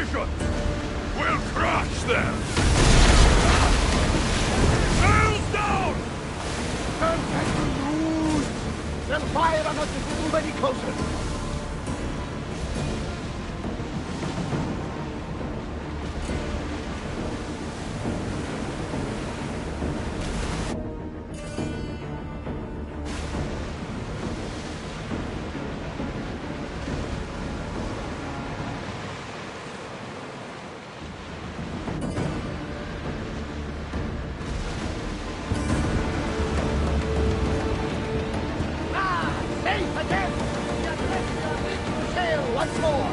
formation! We'll crush them! Sails down! Don't get to lose! They'll fire on us if we move any closer. Once more!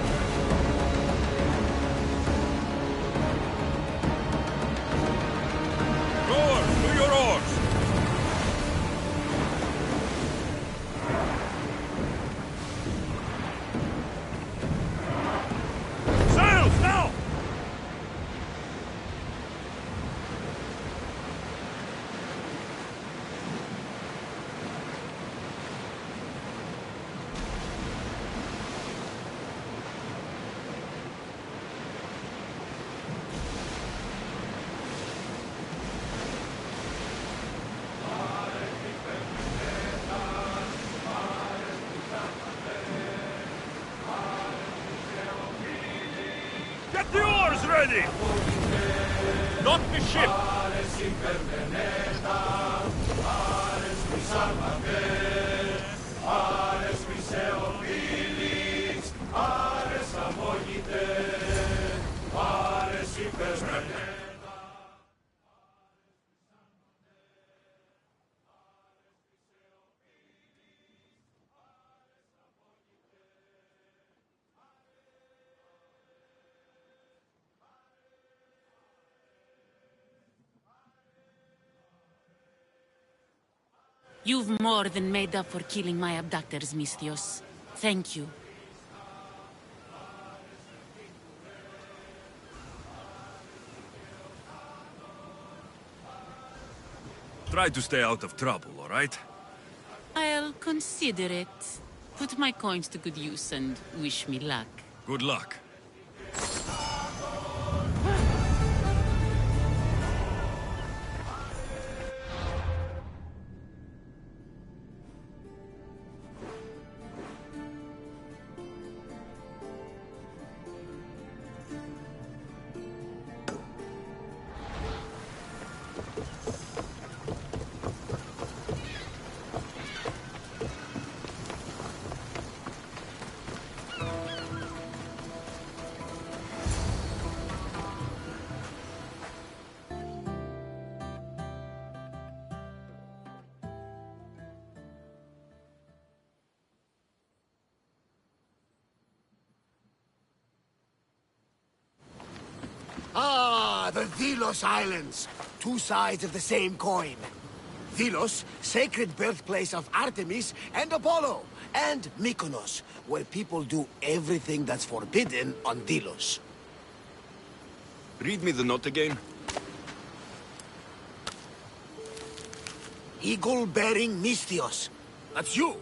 Rowers, to your oars! Sails, now! Get the oars ready! Not the ship! You've more than made up for killing my abductors, Misthios. Thank you. Try to stay out of trouble, all right? I'll consider it. Put my coins to good use and wish me luck. Good luck. Ah, the Delos Islands. Two sides of the same coin. Delos, sacred birthplace of Artemis and Apollo. And Mykonos, where people do everything that's forbidden on Delos. Read me the note again. Eagle-bearing Misthios. That's you.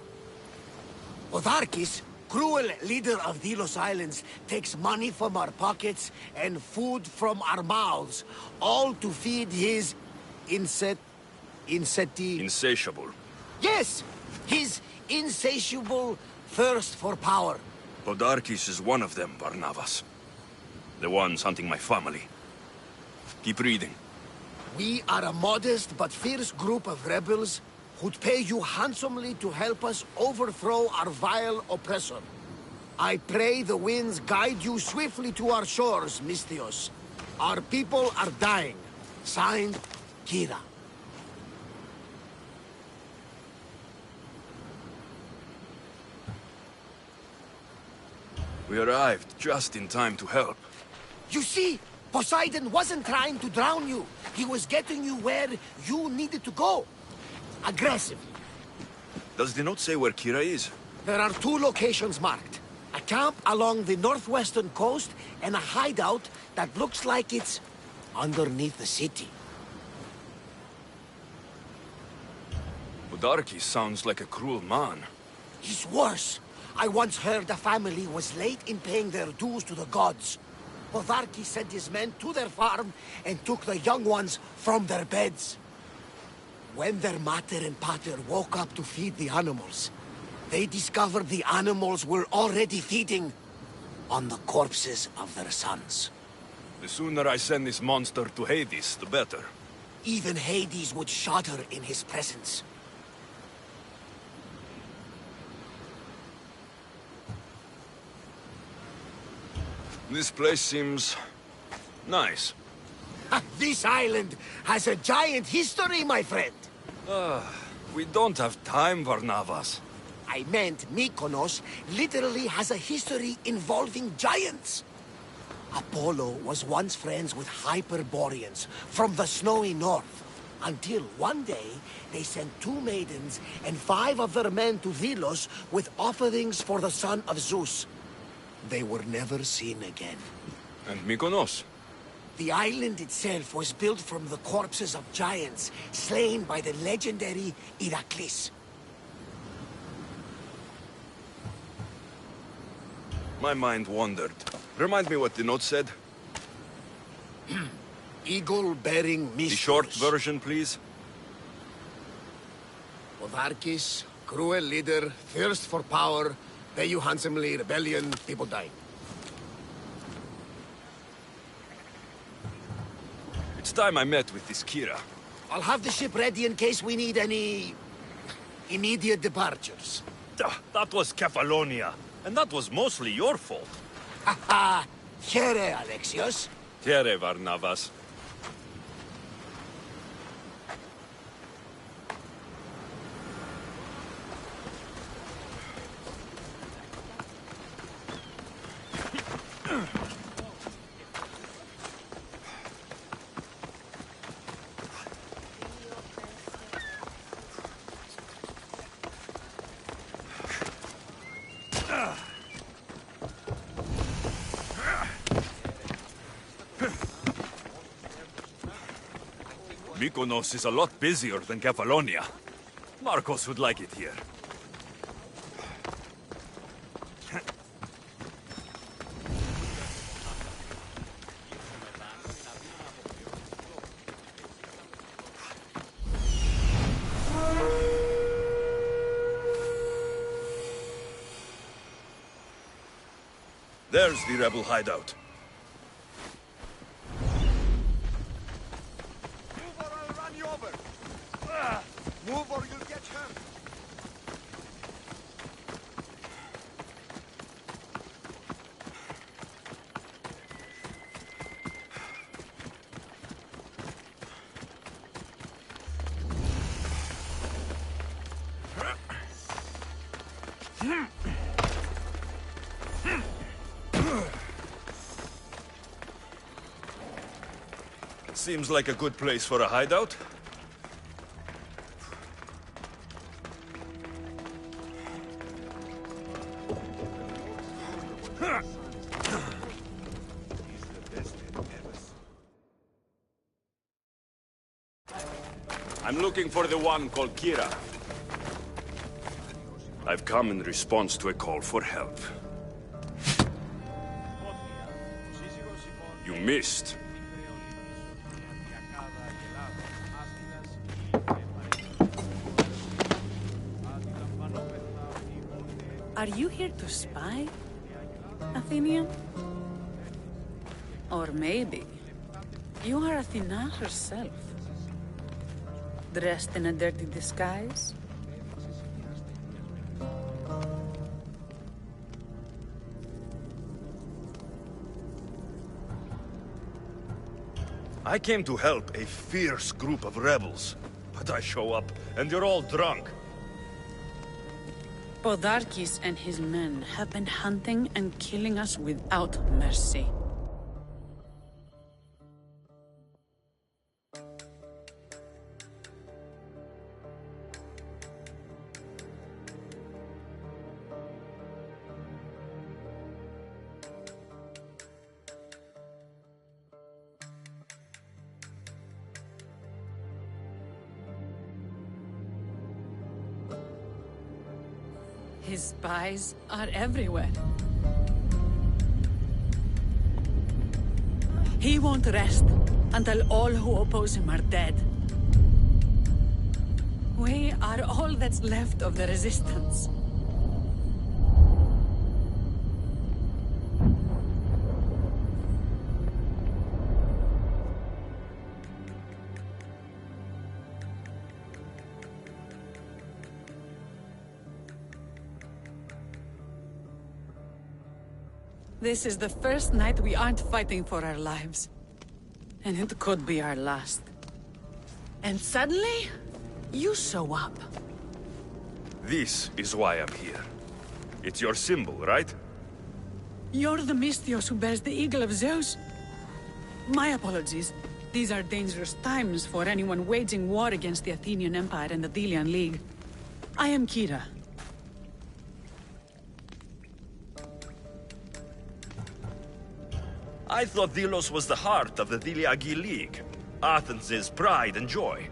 Otharkis, cruel leader of Delos Islands, takes money from our pockets and food from our mouths, all to feed his Insatiable. Yes! His insatiable thirst for power. Podarkis is one of them, Barnabas. The ones hunting my family. Keep reading. We are a modest but fierce group of rebels who'd pay you handsomely to help us overthrow our vile oppressor. I pray the winds guide you swiftly to our shores, Misthios. Our people are dying. Signed, Kira. We arrived just in time to help. You see, Poseidon wasn't trying to drown you. He was getting you where you needed to go. Aggressively. Does the note say where Kira is? There are two locations marked. A camp along the northwestern coast and a hideout that looks like it's underneath the city. Podarkis sounds like a cruel man. He's worse. I once heard a family was late in paying their dues to the gods. Potharki sent his men to their farm and took the young ones from their beds. When their mater and pater woke up to feed the animals, they discovered the animals were already feeding on the corpses of their sons. The sooner I send this monster to Hades, the better. Even Hades would shudder in his presence. This place seems nice. This island has a giant history, my friend. We don't have time, Varnavas. I meant Mykonos literally has a history involving giants. Apollo was once friends with Hyperboreans from the snowy north, until one day they sent 2 maidens and 5 of their men to Delos with offerings for the son of Zeus. They were never seen again. And Mykonos? The island itself was built from the corpses of giants slain by the legendary Iraklis. My mind wandered. Remind me what the note said. Eagle-bearing mysteries. The short version, please. Potharkis, cruel leader, thirst for power, pay you handsomely, rebellion, people die. It's time I met with this Kira. I'll have the ship ready in case we need any immediate departures. That was Kefalonia, and that was mostly your fault. Haha, here, Alexios. Here, Varnavas. Mykonos is a lot busier than Kefalonia. Marcos would like it here. There's the rebel hideout. Move or you'll get hurt. Seems like a good place for a hideout. I'm looking for the one called Kira. I've come in response to a call for help. You missed. Are you here to spy, Athenian? Or maybe you are Athena herself, dressed in a dirty disguise? I came to help a fierce group of rebels, but I show up and you're all drunk. Podarkis and his men have been hunting and killing us without mercy. His spies are everywhere. He won't rest until all who oppose him are dead. We are all that's left of the Resistance. This is the first night we aren't fighting for our lives. And it could be our last. And suddenly, you show up. This is why I'm here. It's your symbol, right? You're the Mystios who bears the Eagle of Zeus? My apologies. These are dangerous times for anyone waging war against the Athenian Empire and the Delian League. I am Kira. I thought Delos was the heart of the Deliagi League. Athens' pride and joy.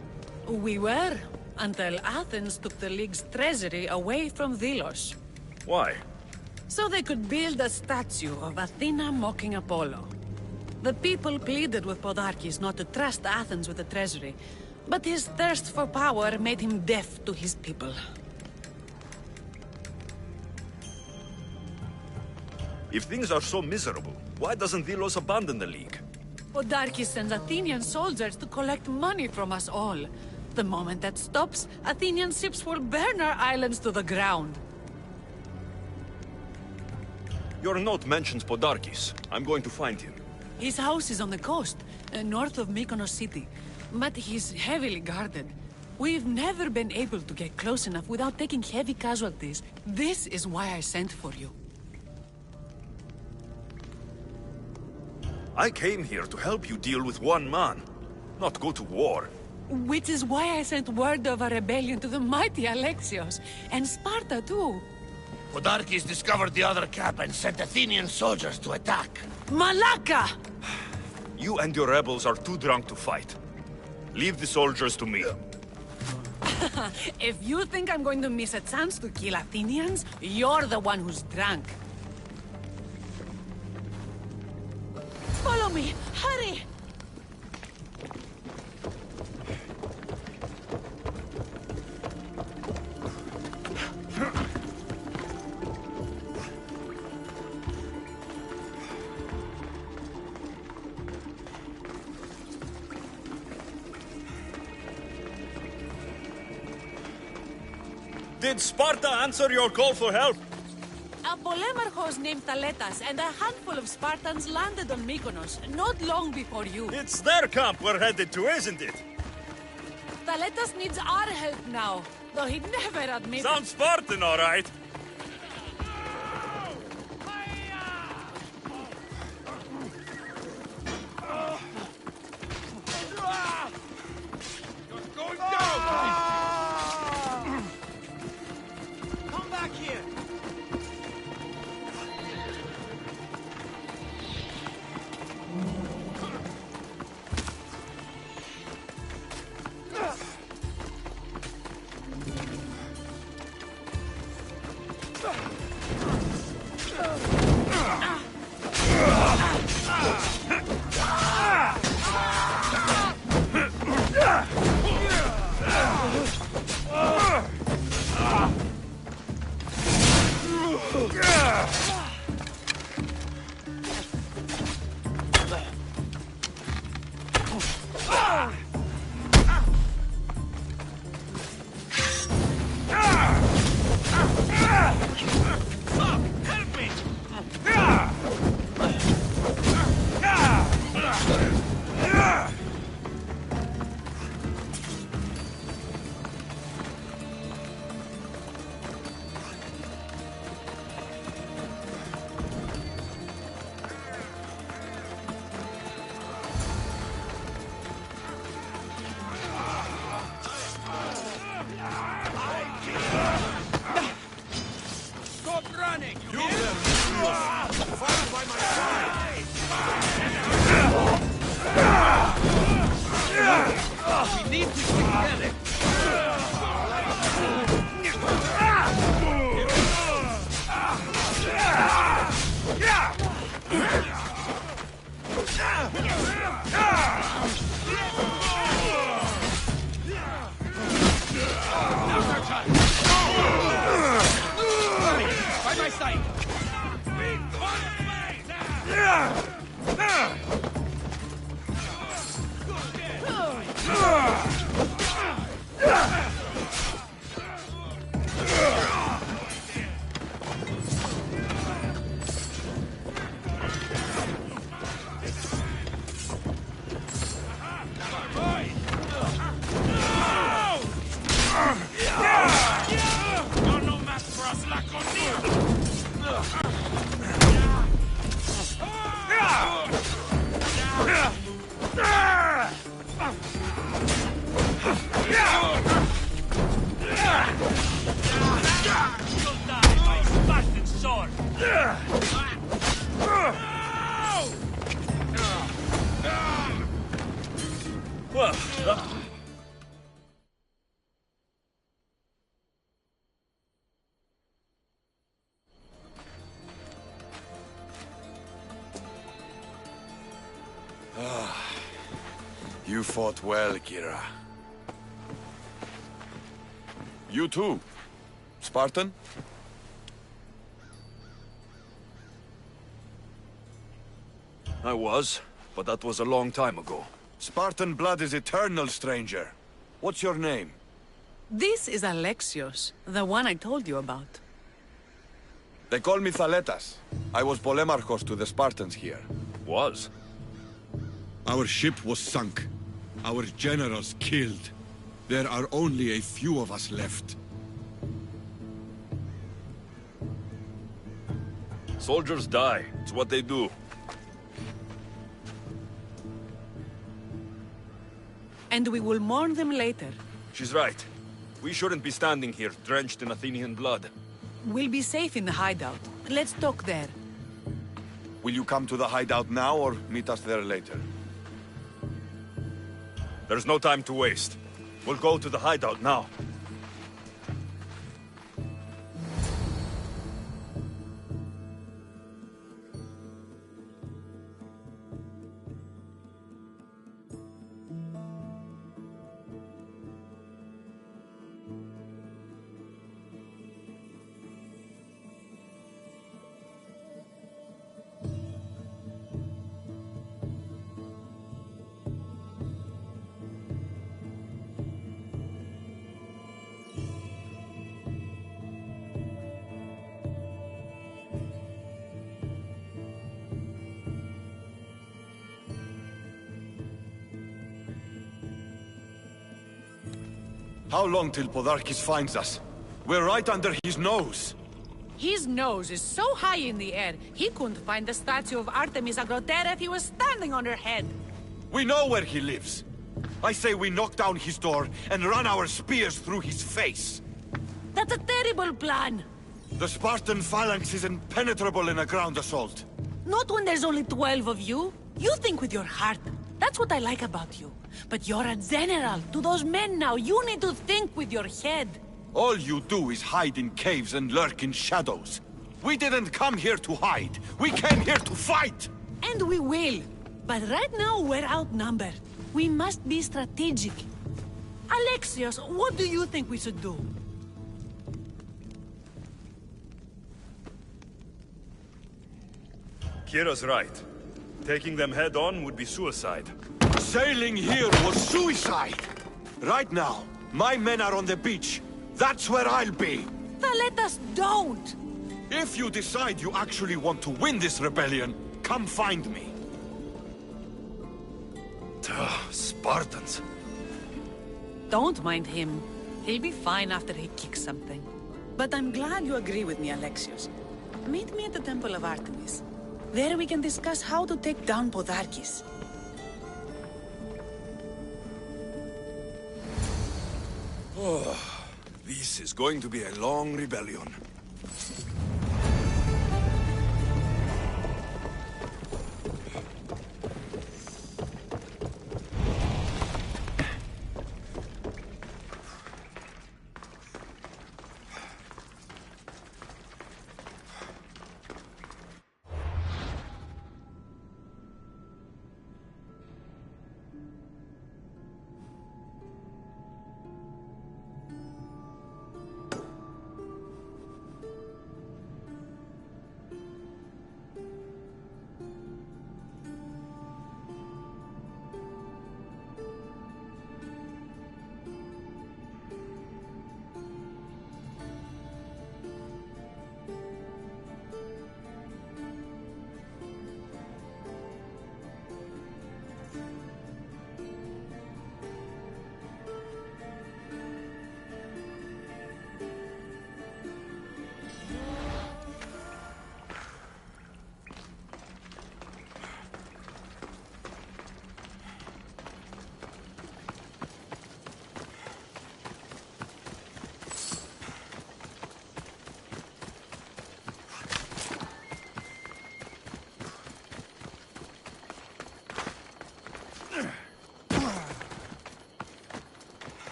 We were, until Athens took the League's treasury away from Delos. Why? So they could build a statue of Athena mocking Apollo. The people pleaded with Podarkes not to trust Athens with the treasury, but his thirst for power made him deaf to his people. If things are so miserable, why doesn't Delos abandon the League? Podarkes sends Athenian soldiers to collect money from us all. The moment that stops, Athenian ships will burn our islands to the ground. Your note mentions Podarkes. I'm going to find him. His house is on the coast, north of Mykonos city. But he's heavily guarded. We've never been able to get close enough without taking heavy casualties. This is why I sent for you. I came here to help you deal with one man, not go to war. Which is why I sent word of a rebellion to the mighty Alexios, and Sparta too. Podarkes discovered the other camp and sent Athenian soldiers to attack. Malaka! You and your rebels are too drunk to fight. Leave the soldiers to me. If you think I'm going to miss a chance to kill Athenians, you're the one who's drunk. Follow me! Hurry! Did Sparta answer your call for help? A polemarchos named Thaletas and a handful of Spartans landed on Mykonos, not long before you. It's their camp we're headed to, isn't it? Thaletas needs our help now, though he'd never admit it. Sounds Spartan, all right. Going down! Come back here! Stop running! You fight by my side! We need to stick together! You fought well, Kira. You too, Spartan? I was, but that was a long time ago. Spartan blood is eternal, stranger. What's your name? This is Alexios, the one I told you about. They call me Thaletas. I was Polemarchos to the Spartans here. Was? Our ship was sunk. Our generals killed. There are only a few of us left. Soldiers die. It's what they do. And we will mourn them later. She's right. We shouldn't be standing here, drenched in Athenian blood. We'll be safe in the hideout. Let's talk there. Will you come to the hideout now or meet us there later? There's no time to waste. We'll go to the hideout now. How long till Podarkis finds us? We're right under his nose. His nose is so high in the air, he couldn't find the statue of Artemis Agrotera if he was standing on her head. We know where he lives. I say we knock down his door and run our spears through his face. That's a terrible plan. The Spartan phalanx is impenetrable in a ground assault. Not when there's only 12 of you. You think with your heart. That's what I like about you. But you're a general. To those men now, you need to think with your head. All you do is hide in caves and lurk in shadows. We didn't come here to hide. We came here to fight! And we will. But right now, we're outnumbered. We must be strategic. Alexios, what do you think we should do? Kira's right. Taking them head on would be suicide. Sailing here was suicide! Right now, my men are on the beach. That's where I'll be! Let us don't! If you decide you actually want to win this rebellion, come find me. Spartans. Don't mind him. He'll be fine after he kicks something. But I'm glad you agree with me, Alexios. Meet me at the Temple of Artemis. There we can discuss how to take down Podarkis. This is going to be a long rebellion.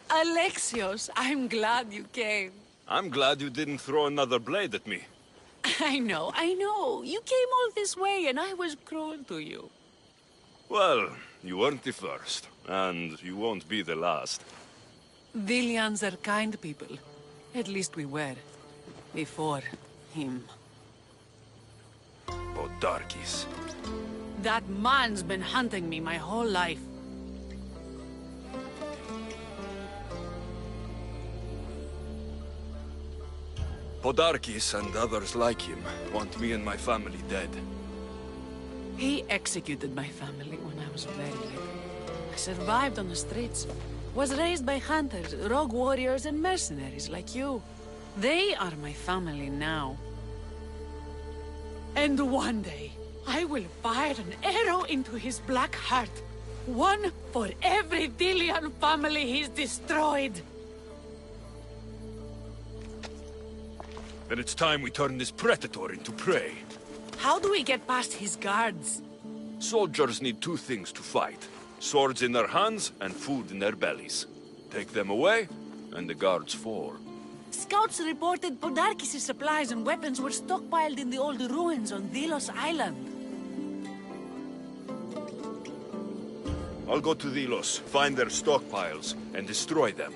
Alexios, I'm glad you came. I'm glad you didn't throw another blade at me. I know. You came all this way and I was cruel to you. Well, you weren't the first, and you won't be the last. Vilians are kind people. At least we were. Before him. Podarkis. That man's been hunting me my whole life. Podarkis and others like him want me and my family dead. He executed my family when I was very little. I survived on the streets. Was raised by hunters, rogue warriors, and mercenaries like you. They are my family now. And one day, I will fire an arrow into his black heart. One for every Dilian family he's destroyed. Then it's time we turn this predator into prey. How do we get past his guards? Soldiers need two things to fight. Swords in their hands and food in their bellies. Take them away, and the guards fall. Scouts reported Podarkis' supplies and weapons were stockpiled in the old ruins on Delos Island. I'll go to Delos, find their stockpiles, and destroy them.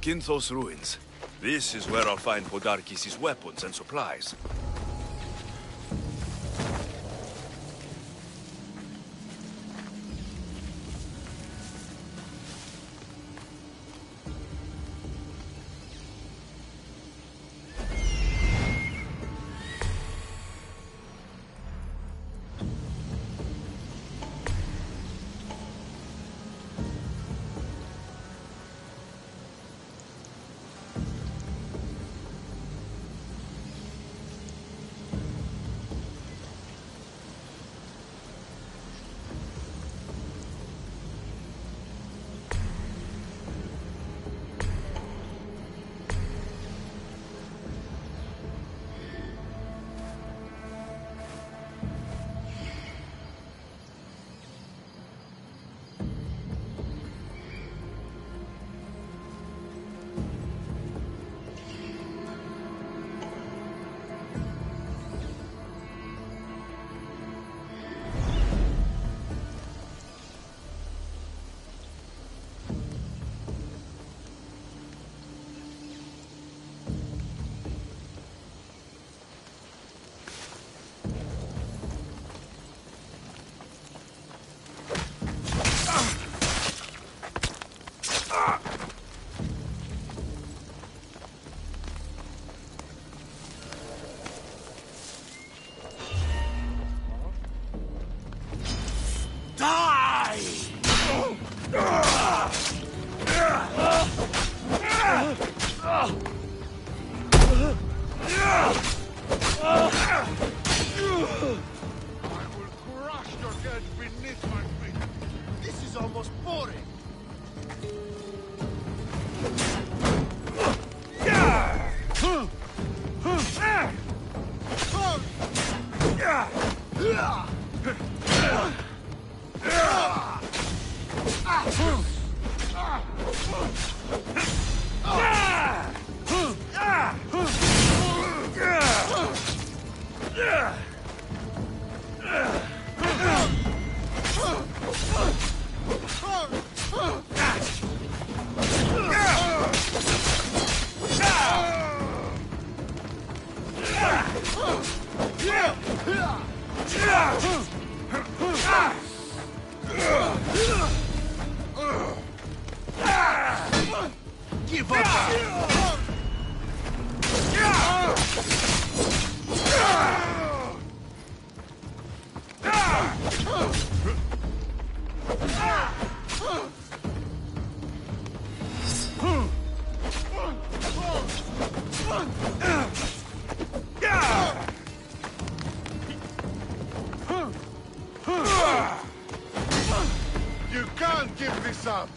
Kinthos ruins. This is where I'll find Podarkis' weapons and supplies. earth beneath my feet. This is almost boring. Give up! You can't give this up!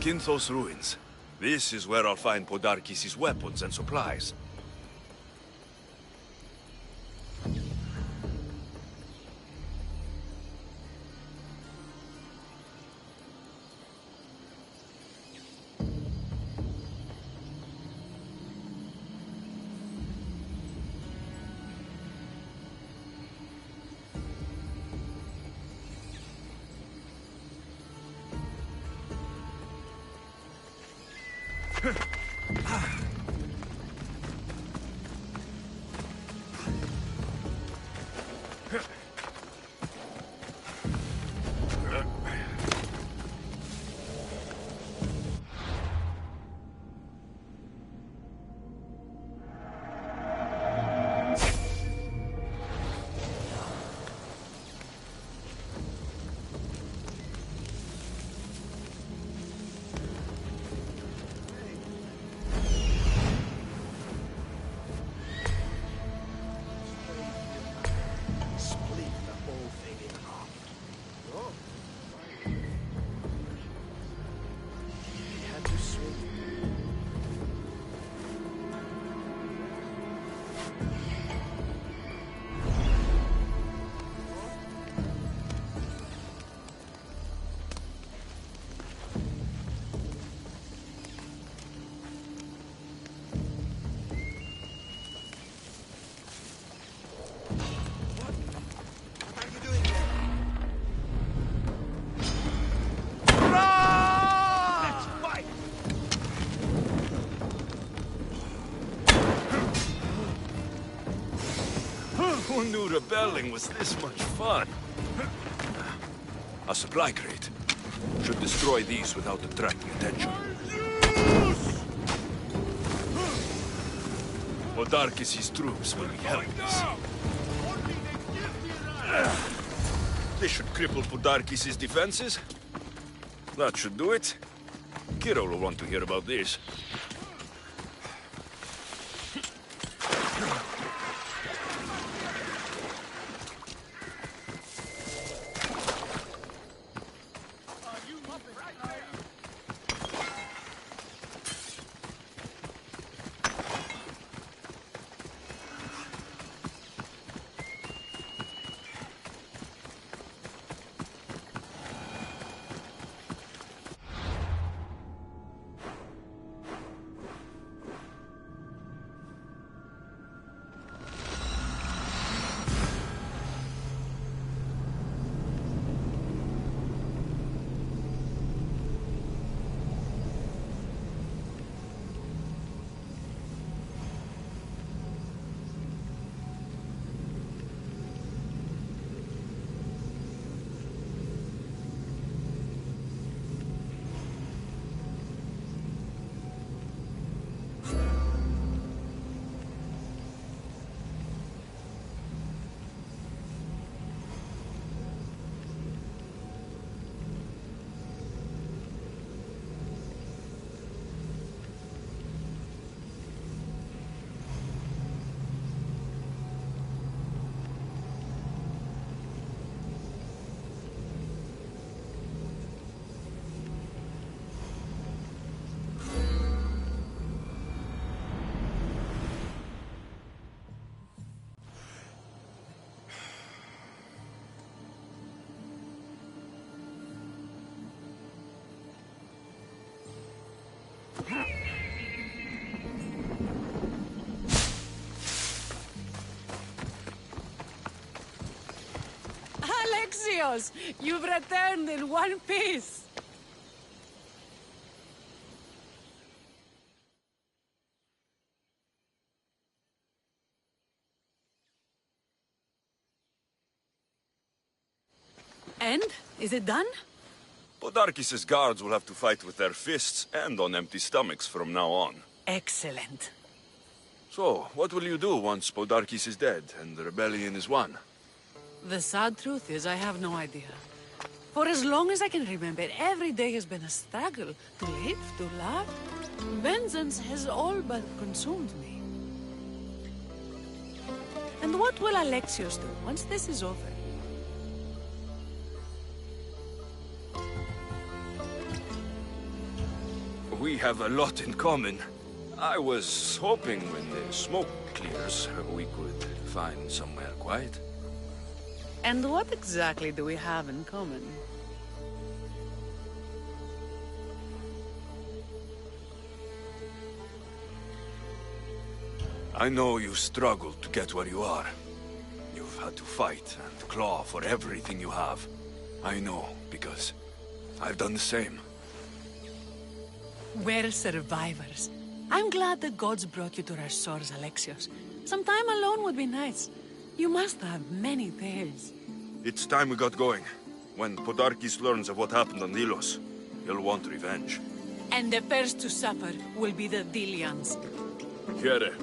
Kinthos ruins. This is where I'll find Podarkis' weapons and supplies. Who knew rebelling was this much fun? A supply crate. Should destroy these without attracting attention. Odarkis' troops will be helpless. This should cripple Podarkis' defenses. That should do it. Kiro will want to hear about this. Alexios, you've returned in one piece. And? Is it done? Podarkis' guards will have to fight with their fists and on empty stomachs from now on. Excellent. So, what will you do once Podarkis is dead and the rebellion is won? The sad truth is, I have no idea. For as long as I can remember, every day has been a struggle. To live, to love. Vengeance has all but consumed me. And what will Alexios do once this is over? We have a lot in common. I was hoping when the smoke clears, we could find somewhere quiet. And what exactly do we have in common? I know you struggled to get where you are. You've had to fight and claw for everything you have. I know, because I've done the same. We're survivors. I'm glad the gods brought you to our shores, Alexios. Some time alone would be nice. You must have many tales. It's time we got going. When Podarkis learns of what happened on Delos, he'll want revenge. And the first to suffer will be the Dilians. Here.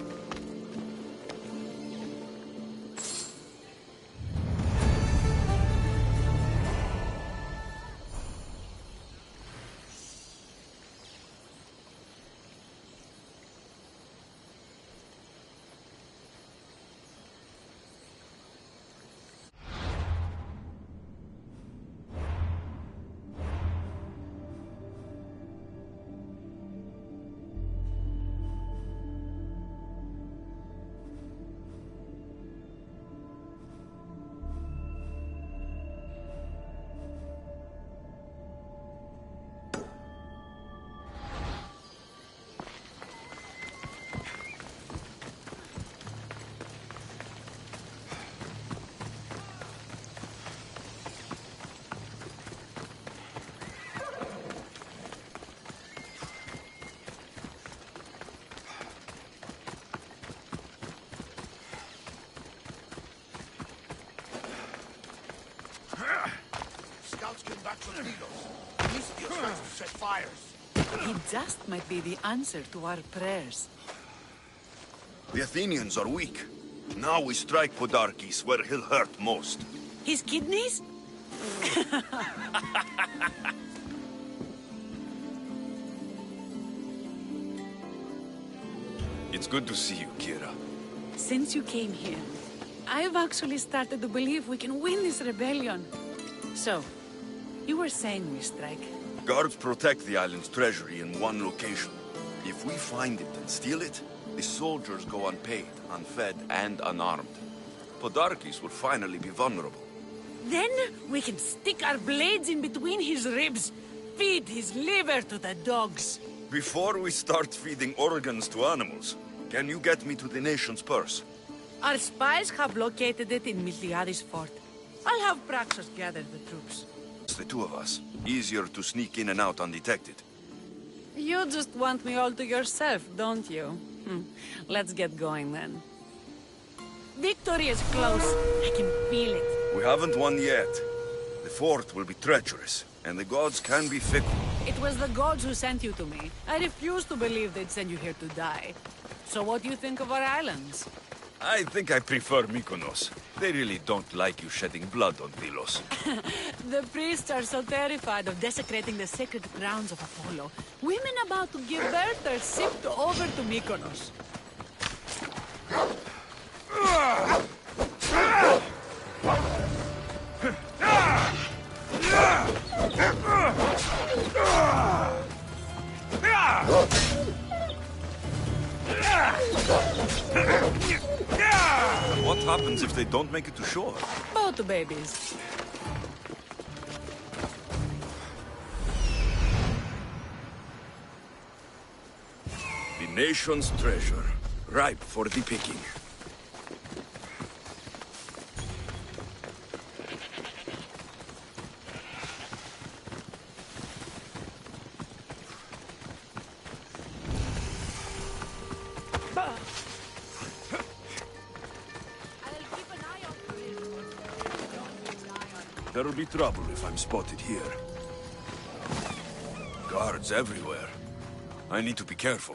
of Delos. Misthios tries to set fires. He just might be the answer to our prayers. The Athenians are weak. Now we strike Podarkes where he'll hurt most. His kidneys? It's good to see you, Kira. Since you came here, I've actually started to believe we can win this rebellion. So, you were saying we strike? Guards protect the island's treasury in one location. If we find it and steal it, the soldiers go unpaid, unfed, and unarmed. Podarkes will finally be vulnerable. Then we can stick our blades in between his ribs, feed his liver to the dogs. Before we start feeding organs to animals, can you get me to the nation's purse? Our spies have located it in Miltiades fort. I'll have Praxos gather the troops. It's the two of us. Easier to sneak in and out undetected. You just want me all to yourself, don't you? Let's get going then. Victory is close. I can feel it. We haven't won yet. The fort will be treacherous, and the gods can be fickle. It was the gods who sent you to me. I refuse to believe they'd send you here to die. So what do you think of our islands? I think I prefer Mykonos. They really don't like you shedding blood on Delos. The priests are so terrified of desecrating the sacred grounds of Apollo. Women about to give birth are shipped over to Mykonos. What happens if they don't make it to shore? Both babies. The nation's treasure, ripe for the picking. There'll be trouble if I'm spotted here. Guards everywhere. I need to be careful.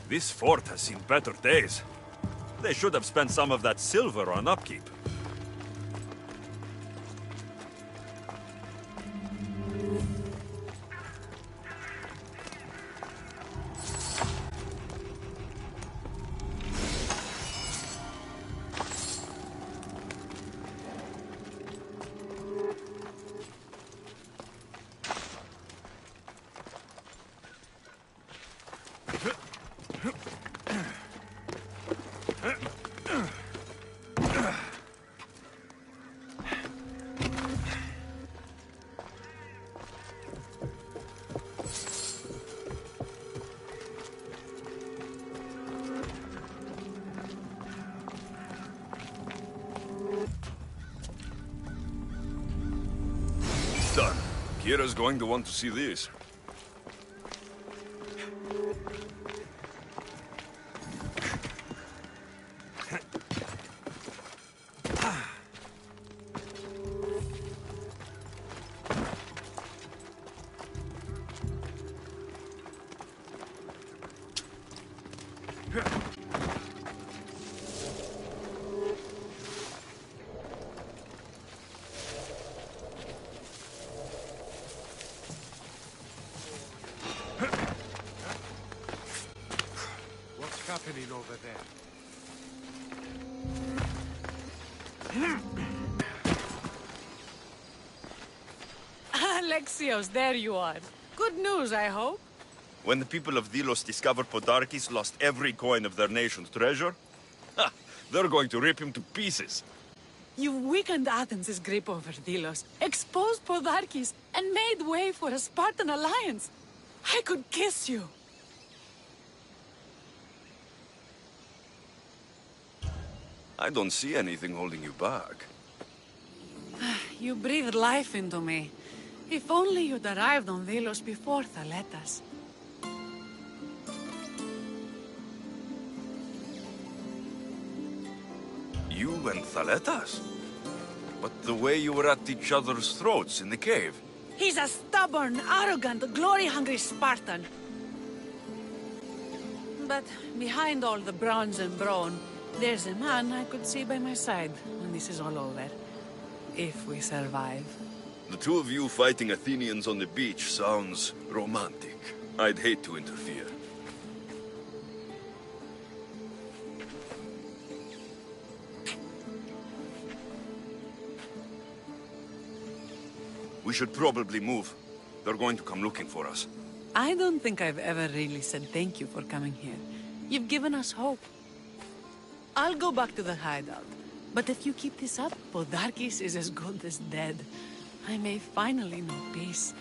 This fort has seen better days. They should have spent some of that silver on upkeep. Done. Kira's going to want to see this. over there. Alexios, there you are. Good news, I hope. When the people of Delos discover Podarkes lost every coin of their nation's treasure, ha, they're going to rip him to pieces. You weakened Athens' grip over Delos, exposed Podarkes, and made way for a Spartan alliance. I could kiss you. I don't see anything holding you back. You breathed life into me. If only you'd arrived on Delos before Thaletas. You and Thaletas? But the way you were at each other's throats in the cave. He's a stubborn, arrogant, glory-hungry Spartan. But behind all the bronze and brawn, there's a man I could see by my side when this is all over. If we survive. The two of you fighting Athenians on the beach sounds romantic. I'd hate to interfere. We should probably move. They're going to come looking for us. I don't think I've ever really said thank you for coming here. You've given us hope. I'll go back to the hideout. But if you keep this up, Podarkes is as good as dead. I may finally know peace.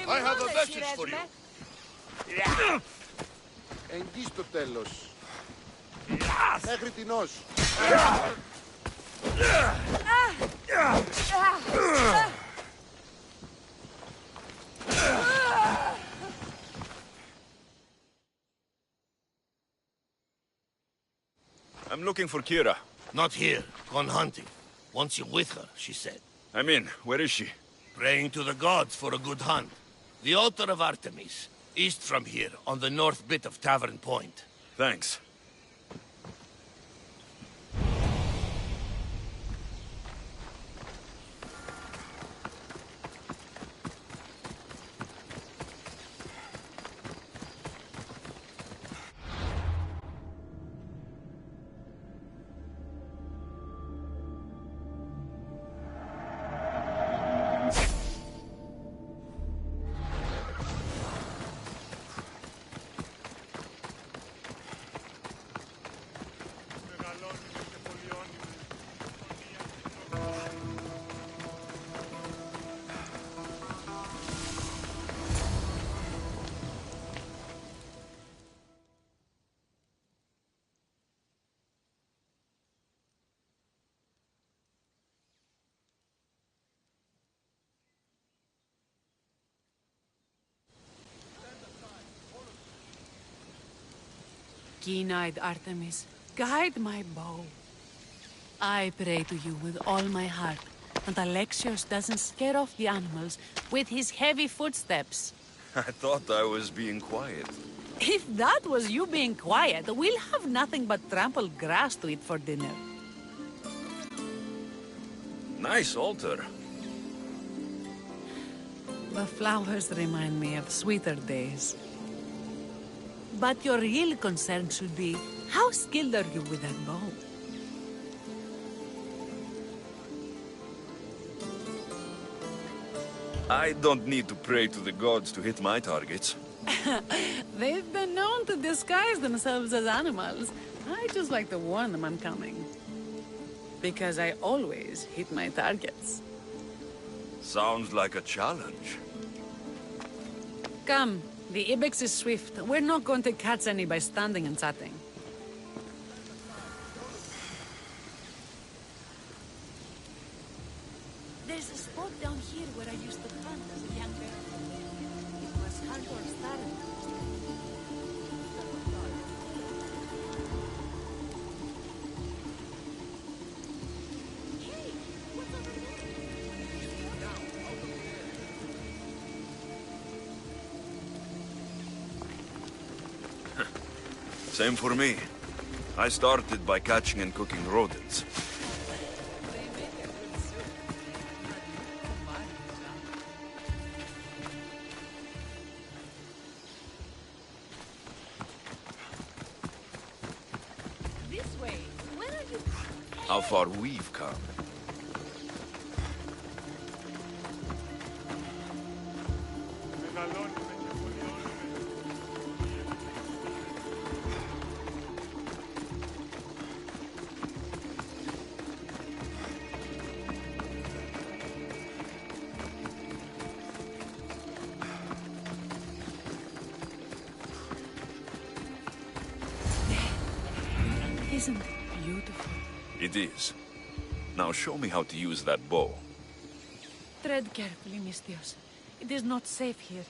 I have a message for you. Εγγύς στο τέλος. Μέχρι τινός. I'm looking for Kira. Not here. Gone hunting. Wants you with her, she said. I'm in. Where is she? Praying to the gods for a good hunt. The altar of Artemis, east from here, on the north bit of Tavern Point. Thanks. Keen-eyed Artemis, guide my bow. I pray to you with all my heart that Alexios doesn't scare off the animals with his heavy footsteps. I thought I was being quiet. If that was you being quiet, we'll have nothing but trampled grass to eat for dinner. Nice altar. The flowers remind me of sweeter days. But your real concern should be, how skilled are you with that bow? I don't need to pray to the gods to hit my targets. They've been known to disguise themselves as animals. I just like to warn them I'm coming. Because I always hit my targets. Sounds like a challenge. Come, the ibex is swift. We're not going to catch any by standing and chatting. There's a spot down here where I used to hunt as a young girl. It was Hunter's Starren. Hey, what's over there? Same for me. I started by catching and cooking rodents. This way. Where are you? How far we've come. Isn't it beautiful? It is. Now show me how to use that bow. Tread carefully, Mistios. It is not safe here.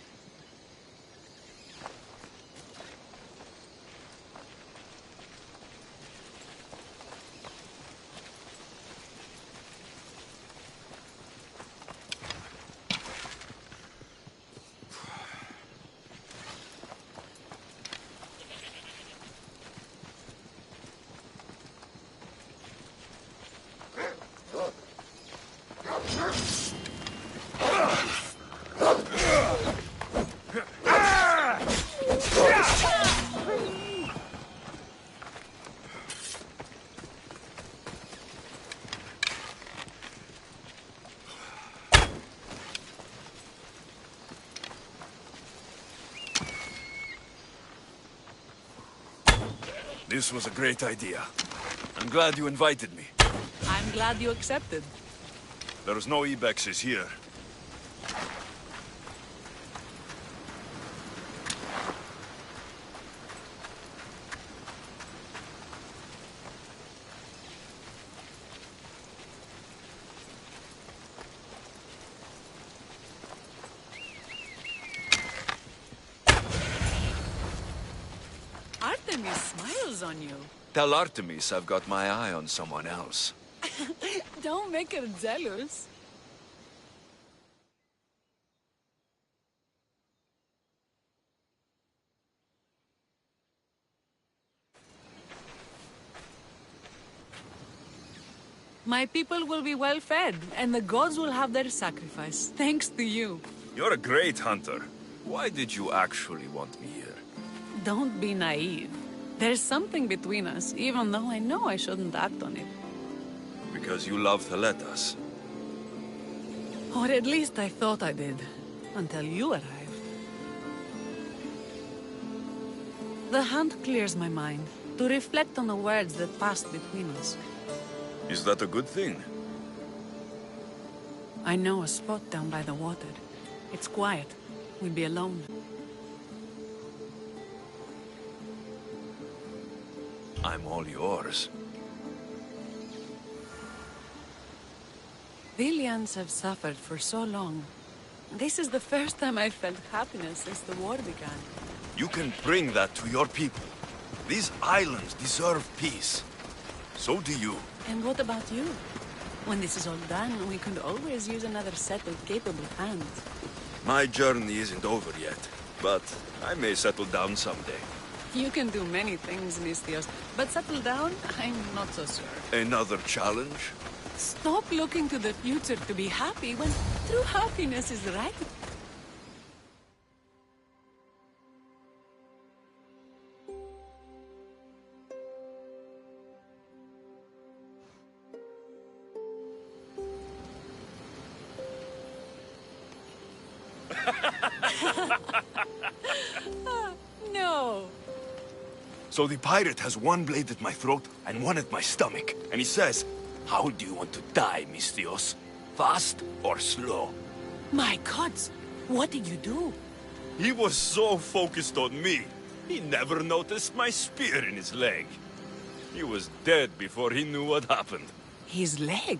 This was a great idea. I'm glad you invited me. I'm glad you accepted. There's no ibexes here. Artemis smiles on you. Tell Artemis I've got my eye on someone else. Don't make her jealous. My people will be well fed, and the gods will have their sacrifice, thanks to you. You're a great hunter. Why did you actually want me here? Don't be naive. There's something between us, even though I know I shouldn't act on it. Because you love Theletas. Or at least I thought I did, until you arrived. The hunt clears my mind, to reflect on the words that passed between us. Is that a good thing? I know a spot down by the water. It's quiet. We'll be alone. I'm all yours. Villians have suffered for so long. This is the first time I've felt happiness since the war began. You can bring that to your people. These islands deserve peace. So do you. And what about you? When this is all done, we could always use another set of capable hands. My journey isn't over yet, but I may settle down someday. You can do many things, Mistios, but settle down, I'm not so sure. Another challenge? Stop looking to the future to be happy when true happiness is right. No. So the pirate has one blade at my throat and one at my stomach. And he says, "How do you want to die, Mistios? Fast or slow?" My gods, what did you do? He was so focused on me, he never noticed my spear in his leg. He was dead before he knew what happened. His leg?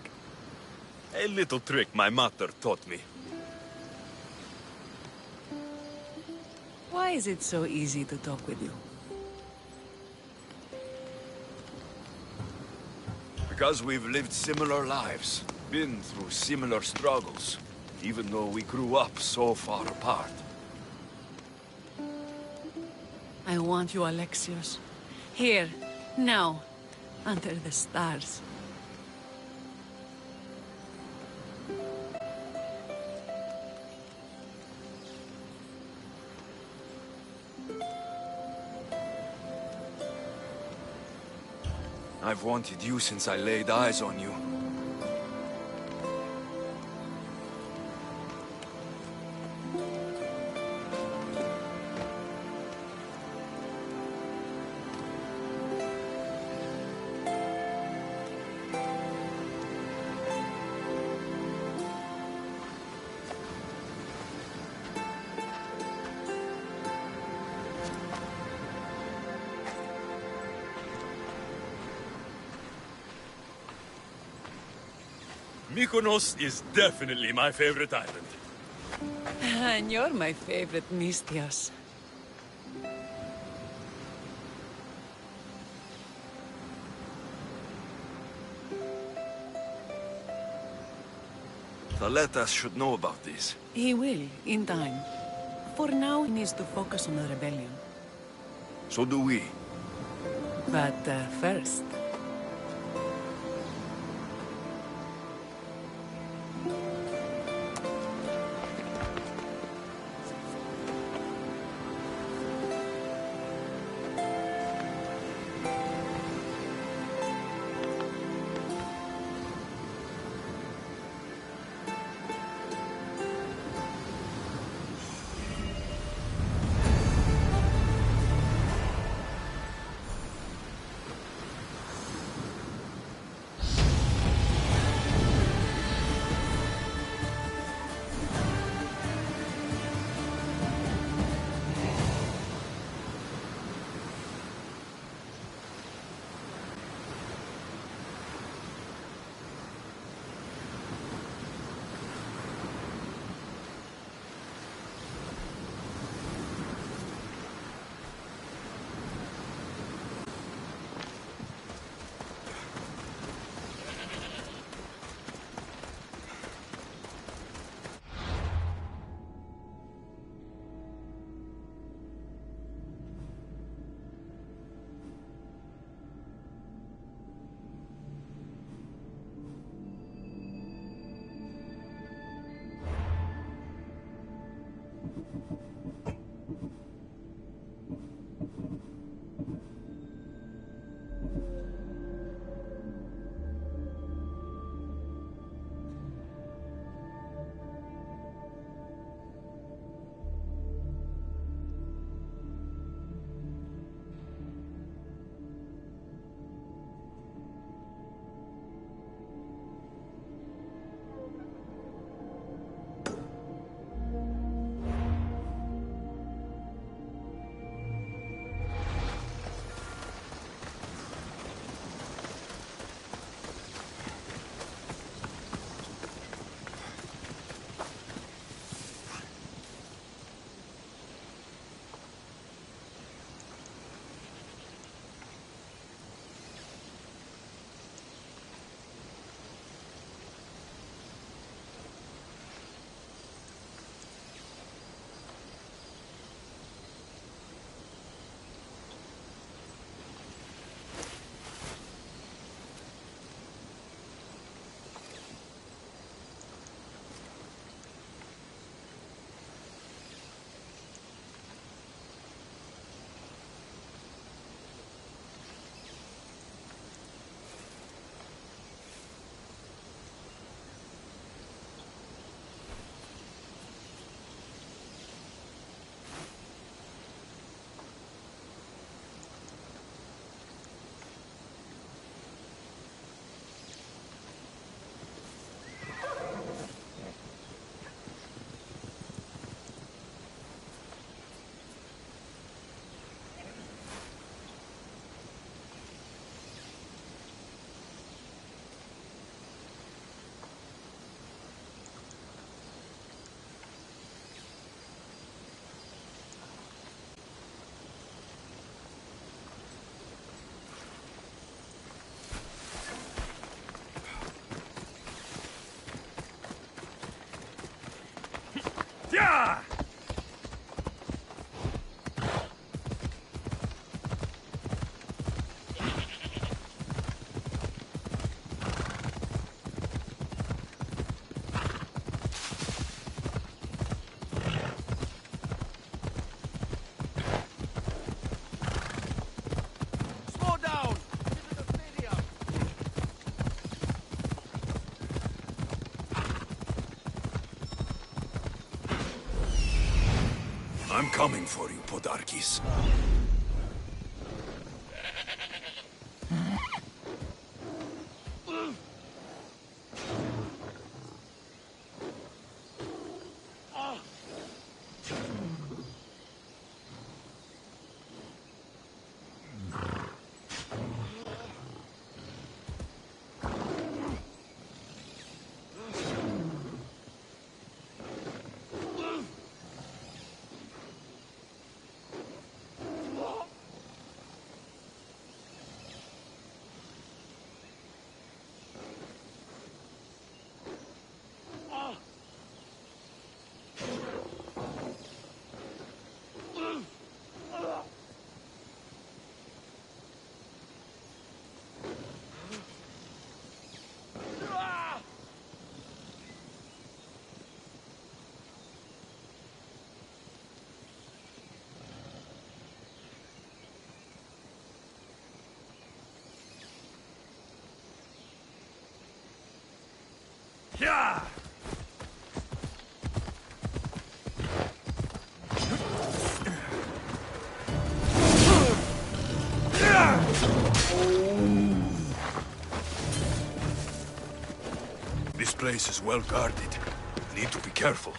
A little trick my mother taught me. Why is it so easy to talk with you? Because we've lived similar lives, been through similar struggles, even though we grew up so far apart. I want you, Alexios. Here, now, under the stars. I've wanted you since I laid eyes on you. Mykonos is definitely my favorite island. And you're my favorite, Mistios. Thaletas should know about this. He will, in time. For now, he needs to focus on the rebellion. So do we. But first... coming for you, Podarkis. Yeah! This place is well guarded. Need to be careful.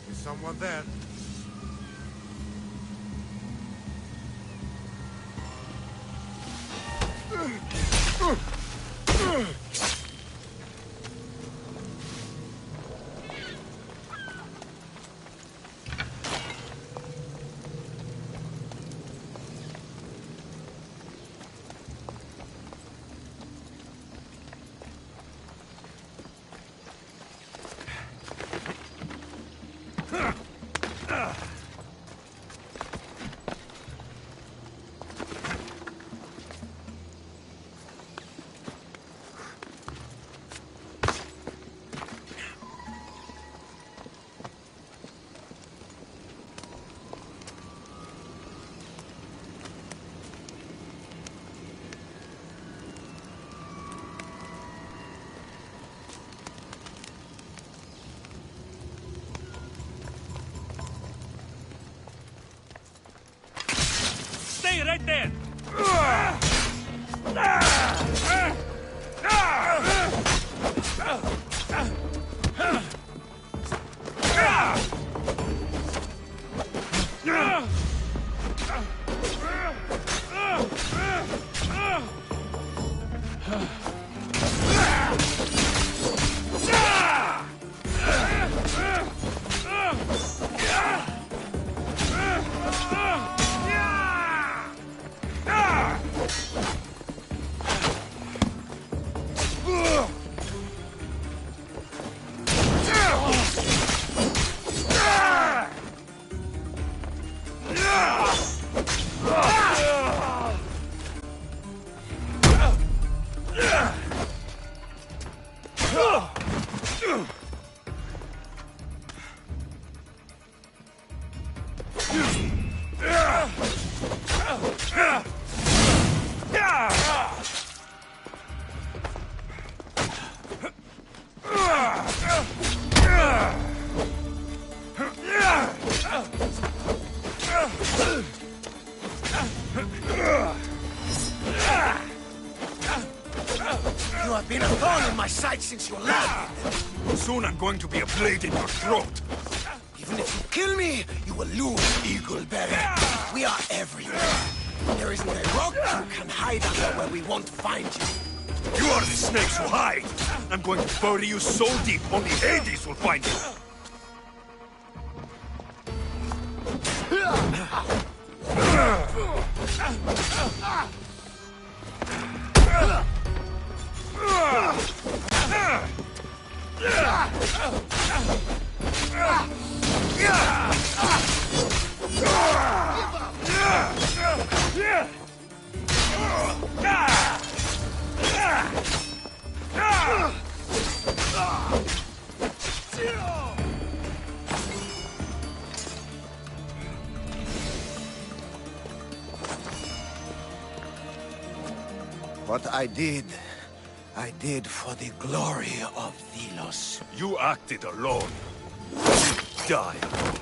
Is someone there? Stay right there! You have been a thorn in my side since you left. Soon I'm going to be a blade in your throat. Even if you kill me, you will lose, Eagleberry. We are everywhere. There isn't a rock you can hide under where we won't find you. You are the snakes who hide. I'm going to bury you so deep, only Hades will find you. What I did for the glory of Delos. You acted alone. You die alone.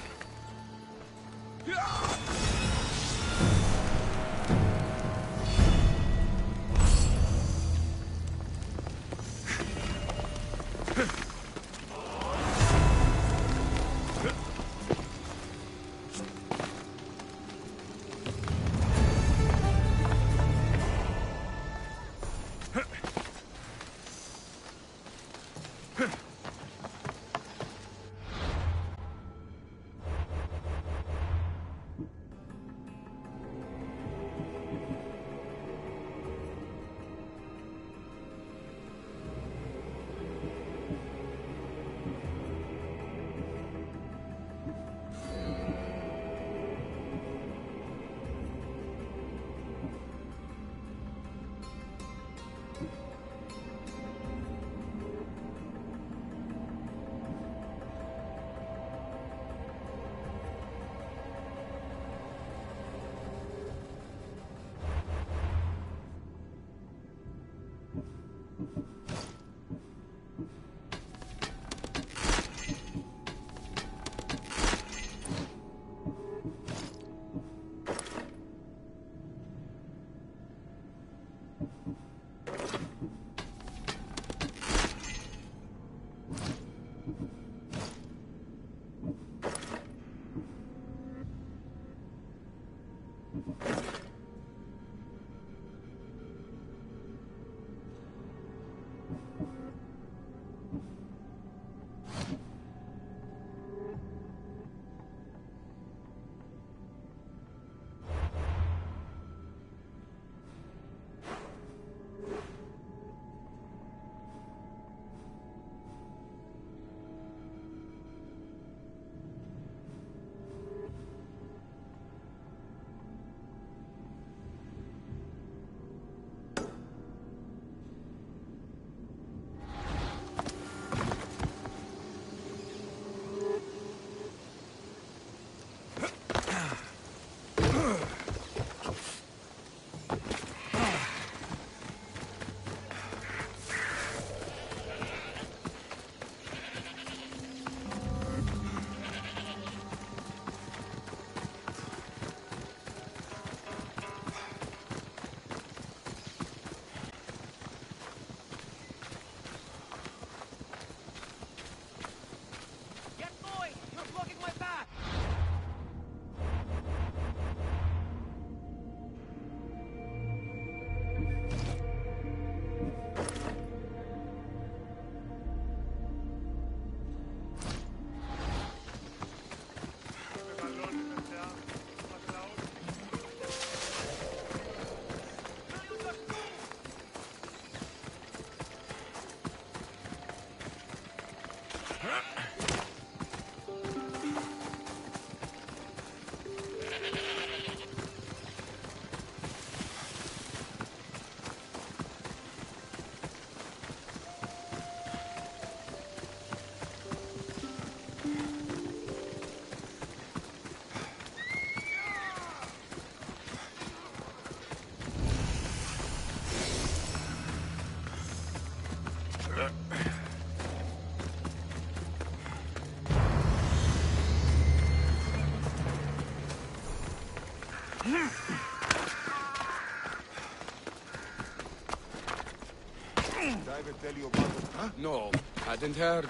No, hadn't heard.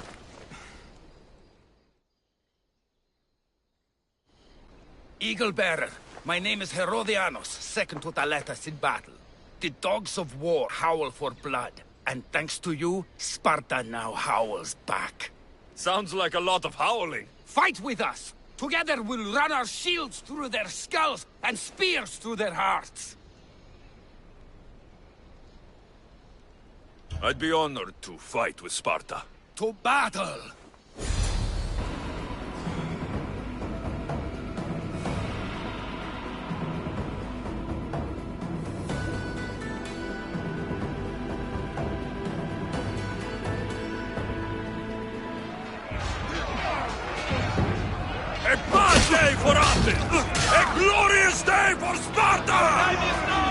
Eagle Bearer, my name is Herodianos, second to Thaletas in battle. The dogs of war howl for blood, and thanks to you, Sparta now howls back. Sounds like a lot of howling. Fight with us! Together we'll run our shields through their skulls and spears through their hearts! I'd be honored to fight with Sparta. To battle! A bad day for Athens! A glorious day for Sparta! Time is now!